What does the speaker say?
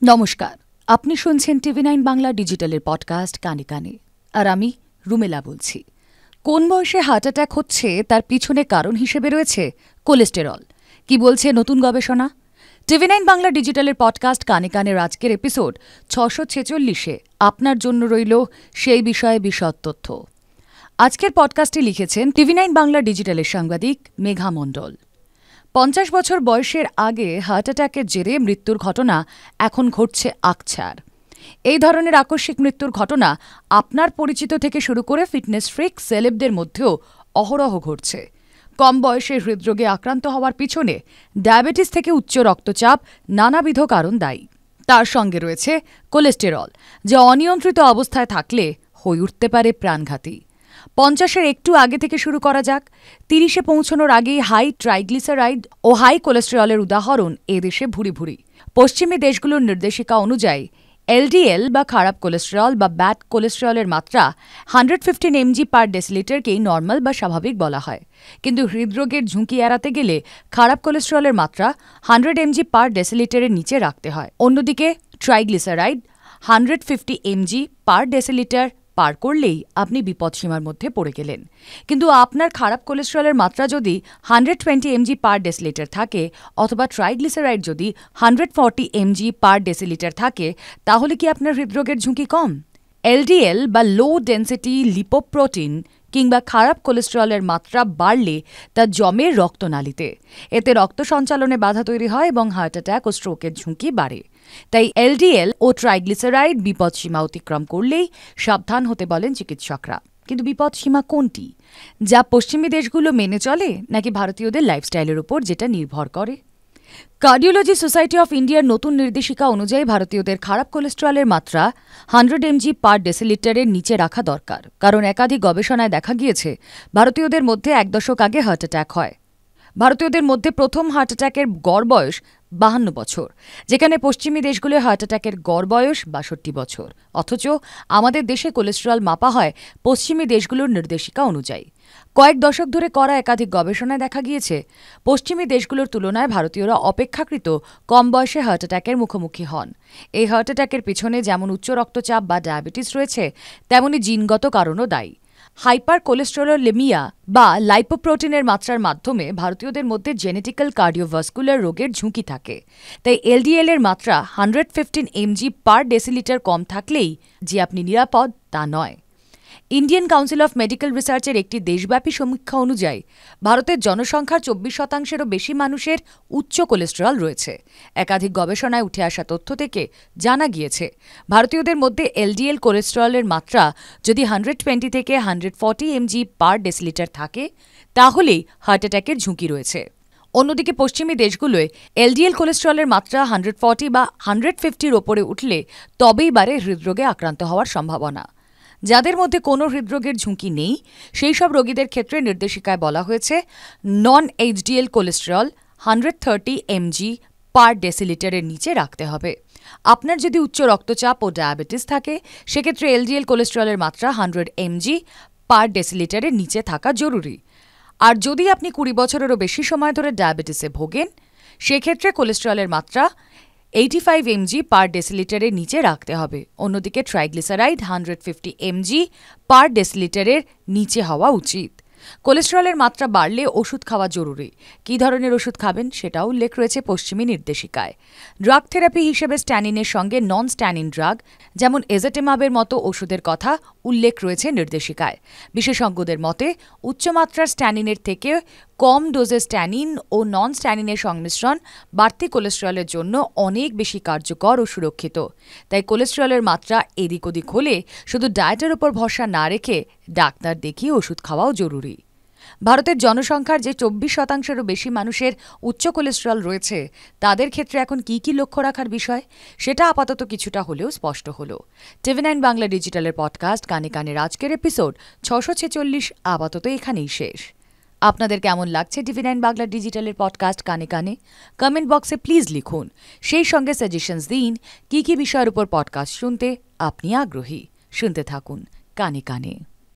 নমস্কার, আপনি শুনছেন টিভি9 বাংলা ডিজিটালের পডকাস্ট কানে কানে। আর আমি রুমেলা বলছি। কোন বয়সে হার্ট অ্যাটাক হচ্ছে তার পিছনে কারণ হিসেবে রয়েছে কোলেস্টেরল। কি বলছে নতুন গবেষণা? টিভি9 বাংলা ডিজিটালের পডকাস্ট কানে কানের আজকের এপিসোড 646-এ আপনার জন্য রইল সেই বিষয়ে বিশদ তথ্য। আজকের পডকাস্টটি লিখেছেন টিভি9 বাংলা ডিজিটালের সাংবাদিক মেঘা মণ্ডল। 50 বছর বয়সের আগে হার্ট অ্যাটাকের জেরে মৃত্যুর ঘটনা এখন ঘটছে আকছার। এই ধরনের আকস্মিক মৃত্যুর ঘটনা আপনার পরিচিত থেকে শুরু করে ফিটনেস ফ্রিক সেলেবদের মধ্যেও অহরহ ঘটছে। কম বয়সে হৃদরোগে আক্রান্ত হওয়ার পিছনে ডায়াবেটিস থেকে উচ্চ রক্তচাপ নানাবিধ কারণ দায়ী। তার সঙ্গে রয়েছে কোলেস্টেরল, যা অনিয়ন্ত্রিত অবস্থায় থাকলে হয়ে উঠতে পারে প্রাণঘাতী। 50-এর একটু আগে থেকে শুরু করা যাক। 30-এ পৌঁছানোর আগেই হাই ট্রাইগ্লিসারাইড ও হাই কোলেস্টেরলের উদাহরণ এদেশে ভুরি ভুরি। পশ্চিমী দেশগুলোর নির্দেশিকা অনুযায়ী এলডিএল বা খারাপ কোলেস্টেরল বা ব্যাড কোলেস্টেরলের মাত্রা 115 mg/ডেসিলিটারকেই নর্মাল বা স্বাভাবিক বলা হয়। কিন্তু হৃদরোগের ঝুঁকি এড়াতে গেলে খারাপ কোলেস্টেরলের মাত্রা 100 mg/ডেসিলিটারের নিচে রাখতে হয়। অন্যদিকে ট্রাইগ্লিসারাইড 150 mg/ডেসিলিটার পার করলেই আপনি বিপদসীমার মধ্যে পড়ে গেলেন। কিন্তু আপনার খারাপ কোলেস্টেরলের মাত্রা যদি 120 mg/ডেসিলিটার থাকে অথবা ট্রাইগ্লিসারাইড যদি 140 mg/ডেসিলিটার থাকে, তাহলে কি আপনার হৃদরোগের ঝুঁকি কম? এলডিএল বা লো ডেন্সিটি লিপোপ্রোটিন কিংবা খারাপ কোলেস্টেরলের মাত্রা বাড়লে তা জমে রক্তনালীতে। এতে রক্ত সঞ্চালনে বাধা তৈরি হয় এবং হার্ট অ্যাটাক ও স্ট্রোকের ঝুঁকি বাড়ে। তাই এলডিএল ও ট্রাইগ্লিসারাইড বিপদসীমা অতিক্রম করলেই সাবধান হতে বলেন চিকিৎসকরা। কিন্তু বিপদসীমা কোনটি? যা পশ্চিমী দেশগুলো মেনে চলে, নাকি ভারতীয়দের লাইফস্টাইলের উপর যেটা নির্ভর করে? কার্ডিওলজি সোসাইটি অফ ইন্ডিয়ার নতুন নির্দেশিকা অনুযায়ী ভারতীয়দের খারাপ কোলেস্টেরলের মাত্রা 100 mg/ডেসিলিটারের নিচে রাখা দরকার। কারণ একাধিক গবেষণায় দেখা গিয়েছে ভারতীয়দের মধ্যে 1 দশক আগে হার্ট অ্যাটাক হয়। ভারতীয়দের মধ্যে প্রথম হার্ট অ্যাটাকের গড় বয়স 52 বছর, যেখানে পশ্চিমী দেশগুলোয় হার্ট অ্যাটাকের গড় বয়স 62 বছর। অথচ আমাদের দেশে কোলেস্টেরল মাপা হয় পশ্চিমী দেশগুলোর নির্দেশিকা অনুযায়ী। কয়েক দশক ধরে করা একাধিক গবেষণায় দেখা গিয়েছে পশ্চিমী দেশগুলোর তুলনায় ভারতীয়রা অপেক্ষাকৃত কম বয়সে হার্ট অ্যাটাকের মুখোমুখি হন। এই হার্ট অ্যাটাকের পিছনে যেমন উচ্চ রক্তচাপ বা ডায়াবেটিস রয়েছে, তেমনি জিনগত কারণও দায়ী। হাইপার কোলেস্টেরলেমিয়া বা লাইপোপ্রোটিনের মাত্রার মাধ্যমে ভারতীয়দের মধ্যে জেনেটিক্যাল কার্ডিওভাস্কুলার রোগের ঝুঁকি থাকে। তাই এলডিএল এর মাত্রা 115 mg/ডেসিলিটার কম থাকলেই যে আপনি নিরাপদ তা নয়। ইন্ডিয়ান কাউন্সিল অফ মেডিকেল রিসার্চের একটি দেশব্যাপী সমীক্ষা অনুযায়ী ভারতের জনসংখ্যার 24%-এরও বেশি মানুষের উচ্চ কোলেস্টেরল রয়েছে। একাধিক গবেষণায় উঠে আসা তথ্য থেকে জানা গিয়েছে ভারতীয়দের মধ্যে এলডিএল কোলেস্টেরলের মাত্রা যদি 120 থেকে 140 mg/ডেসিলিটার থাকে, তাহলেই হার্ট অ্যাটাকের ঝুঁকি রয়েছে। অন্যদিকে পশ্চিমী দেশগুলোয় এলডিএল কোলেস্টেরলের মাত্রা 140 বা 150-র ওপরে উঠলে তবেই বাড়ে হৃদরোগে আক্রান্ত হওয়ার সম্ভাবনা। যাদের মধ্যে কোনো হৃদরোগের ঝুঁকি নেই, সেই সব রোগীদের ক্ষেত্রে নির্দেশিকায় বলা হয়েছে নন এইচডিএল কোলেস্টেরল 130 mg/ডেসিলিটারের নিচে রাখতে হবে। আপনার যদি উচ্চ রক্তচাপ ও ডায়াবেটিস থাকে, সেক্ষেত্রে এলডিএল কোলেস্টেরলের মাত্রা 100 mg/ডেসিলিটারের নিচে থাকা জরুরি। আর যদি আপনি 20 বছরেরও বেশি সময় ধরে ডায়াবেটিসে ভোগেন, সেক্ষেত্রে কোলেস্টেরলের মাত্রা 85 mg/ডেসিলিটারের নিচে রাখতে হবে। অন্যদিকে ট্রাইগ্লিসারাইড 150 mg/ডেসিলিটারের নিচে হওয়া উচিত। কোলেস্টেরলের মাত্রা বাড়লে ওষুধ খাওয়া জরুরি। কী ধরনের ওষুধ খাবেন সেটাও উল্লেখ রয়েছে পশ্চিমী নির্দেশিকায়। ড্রাগ থেরাপি হিসেবে স্ট্যানিনের সঙ্গে নন স্ট্যানিন ড্রাগ যেমন এজেটেমাবের মতো ওষুধের কথা উল্লেখ রয়েছে নির্দেশিকায়। বিশেষজ্ঞদের মতে উচ্চমাত্রার স্ট্যানিনের থেকে কম ডোজের স্ট্যানিন ও নন স্ট্যানিনের সংমিশ্রণ বাড়তি কোলেস্টেরলের জন্য অনেক বেশি কার্যকর ও সুরক্ষিত। তাই কোলেস্টেরলের মাত্রা এদিক ওদিক হলে শুধু ডায়েটের উপর ভরসা না রেখে ডাক্তার দেখিয়ে ওষুধ খাওয়াও জরুরি। ভারতের জনসংখ্যার যে 24%-এরও বেশি মানুষের উচ্চ কোলেস্টেরল রয়েছে, তাদের ক্ষেত্রে এখন কি কি লক্ষ্য রাখার বিষয়, সেটা আপাতত কিছুটা হলেও স্পষ্ট হলো। টিভি9 বাংলা ডিজিটালের পডকাস্ট কানে কানের আজকের এপিসোড 646 আপাতত এখানেই শেষ। আপনাদের কেমন লাগছে টিভি9 বাংলা ডিজিটালের পডকাস্ট কানে কানে? কমেন্ট বক্সে প্লিজ লিখুন। সেই সঙ্গে সাজেশনস দিন কি কি বিষয়ের উপর পডকাস্ট শুনতে আপনি আগ্রহী। শুনতে থাকুন কানে কানে।